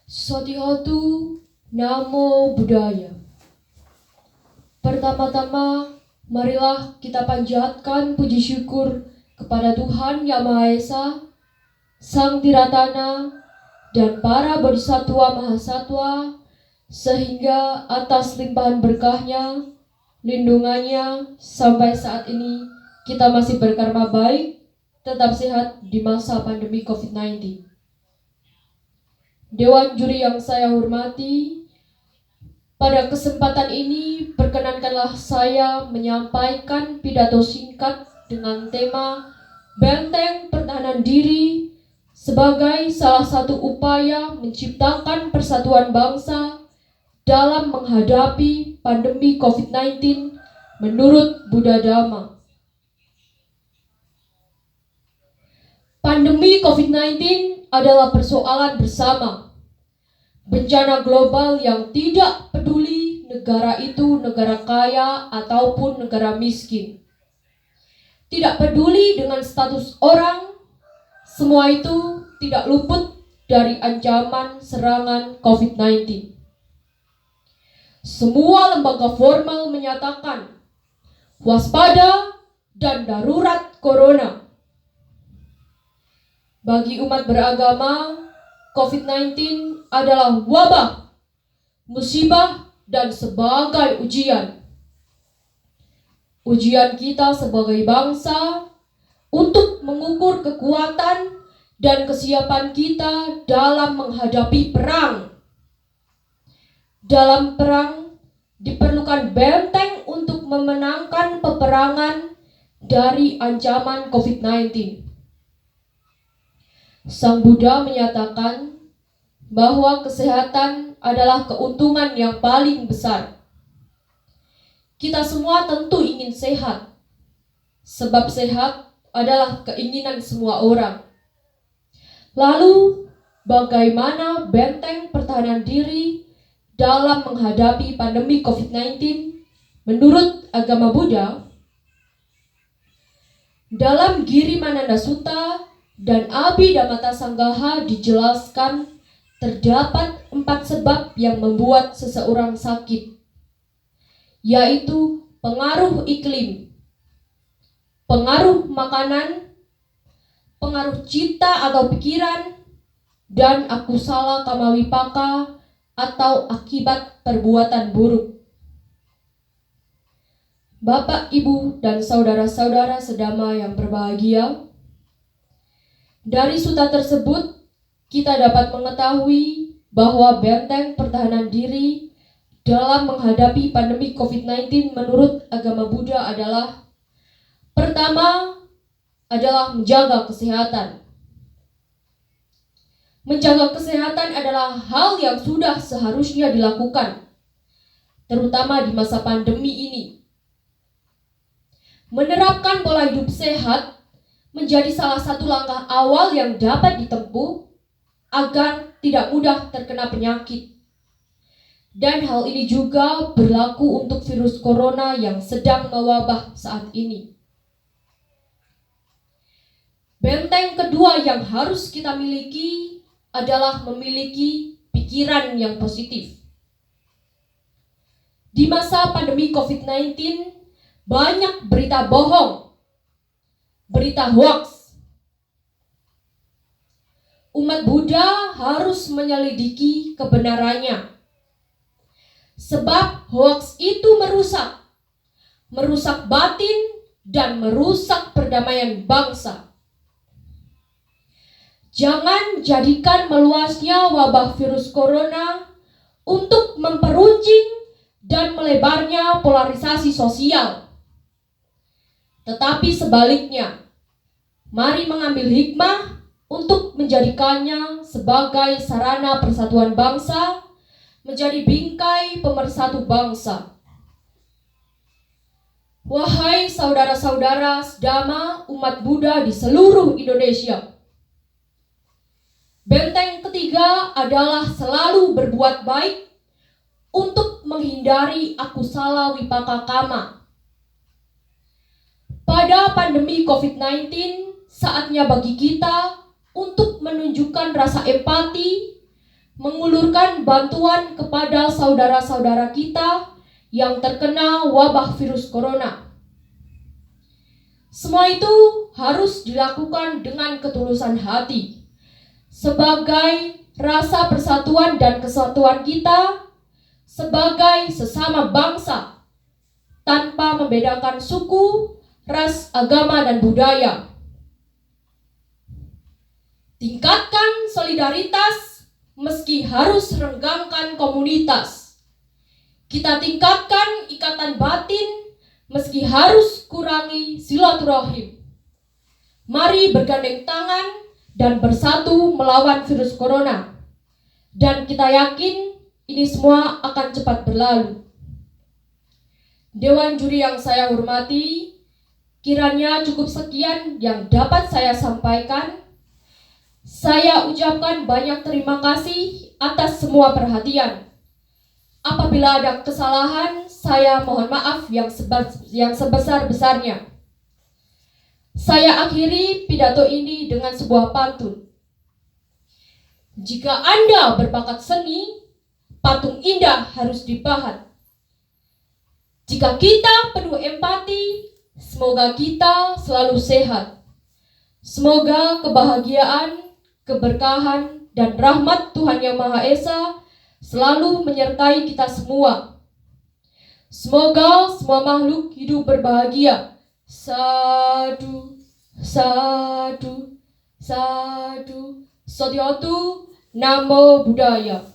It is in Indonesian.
Sotihatu Namo Buddhaya. Pertama-tama, marilah kita panjatkan puji syukur kepada Tuhan Yang Maha Esa, Sang Tiratana, dan para bodhisatwa mahasatwa, sehingga atas limpahan berkahnya, lindungannya, sampai saat ini kita masih berkarma baik, tetap sehat di masa pandemi COVID-19. Dewan juri yang saya hormati, pada kesempatan ini perkenankanlah saya menyampaikan pidato singkat dengan tema Benteng Pertahanan Diri sebagai salah satu upaya menciptakan persatuan bangsa dalam menghadapi pandemi COVID-19 menurut Buddha Dhamma. Pandemi COVID-19 adalah persoalan bersama, bencana global yang tidak peduli negara itu negara kaya ataupun negara miskin. Tidak peduli dengan status orang, semua itu tidak luput dari ancaman serangan COVID-19. Semua lembaga formal menyatakan waspada dan darurat corona. Bagi umat beragama, COVID-19 adalah wabah, musibah, dan sebagai ujian. Ujian kita sebagai bangsa untuk mengukur kekuatan dan kesiapan kita dalam menghadapi perang. Dalam perang diperlukan benteng untuk memenangkan peperangan dari ancaman COVID-19. Sang Buddha menyatakan bahwa kesehatan adalah keuntungan yang paling besar. Kita semua tentu ingin sehat, sebab sehat adalah keinginan semua orang. Lalu, bagaimana benteng pertahanan diri dalam menghadapi pandemi COVID-19 menurut agama Buddha? Dalam Girimananda Sutta dan Abhidhamma Sanggaha dijelaskan terdapat 4 sebab yang membuat seseorang sakit, yaitu pengaruh iklim, pengaruh makanan, pengaruh cita atau pikiran, dan akusala kamawipaka atau akibat perbuatan buruk. Bapak, Ibu, dan saudara-saudara sedama yang berbahagia, dari sutta tersebut kita dapat mengetahui bahwa benteng pertahanan diri dalam menghadapi pandemi COVID-19 menurut agama Buddha adalah: pertama adalah menjaga kesehatan. Menjaga kesehatan adalah hal yang sudah seharusnya dilakukan, terutama di masa pandemi ini. Menerapkan pola hidup sehat menjadi salah satu langkah awal yang dapat ditempuh agar tidak mudah terkena penyakit. Dan hal ini juga berlaku untuk virus corona yang sedang mewabah saat ini. Benteng kedua yang harus kita miliki adalah memiliki pikiran yang positif. Di masa pandemi COVID-19, banyak berita bohong, berita hoax. Umat Buddha harus menyelidiki kebenarannya, sebab hoax itu merusak batin dan merusak perdamaian bangsa. Jangan jadikan meluasnya wabah virus corona untuk memperuncing dan melebarnya polarisasi sosial. Tetapi sebaliknya, mari mengambil hikmah untuk menjadikannya sebagai sarana persatuan bangsa, menjadi bingkai pemersatu bangsa. Wahai saudara-saudara sedama umat Buddha di seluruh Indonesia, benteng ketiga adalah selalu berbuat baik untuk menghindari akusala wipaka kama. Pada pandemi COVID-19, saatnya bagi kita untuk menunjukkan rasa empati, mengulurkan bantuan kepada saudara-saudara kita yang terkena wabah virus corona. Semua itu harus dilakukan dengan ketulusan hati, sebagai rasa persatuan dan kesatuan kita sebagai sesama bangsa, tanpa membedakan suku, ras, agama, dan budaya. Tingkatkan solidaritas meski harus renggangkan komunitas. Kita tingkatkan ikatan batin meski harus kurangi silaturahim. Mari bergandeng tangan dan bersatu melawan virus corona. Dan kita yakin ini semua akan cepat berlalu. Dewan juri yang saya hormati, kiranya cukup sekian yang dapat saya sampaikan. Saya ucapkan banyak terima kasih atas semua perhatian. Apabila ada kesalahan, saya mohon maaf yang sebesar-besarnya. Saya akhiri pidato ini dengan sebuah pantun. Jika Anda berbakat seni, patung indah harus dipahat. Jika kita penuh empati, semoga kita selalu sehat. Semoga kebahagiaan, keberkahan, dan rahmat Tuhan Yang Maha Esa selalu menyertai kita semua. Semoga semua makhluk hidup berbahagia. Sadu, sadu, sadu. Satyatu, Namo Buddhaya.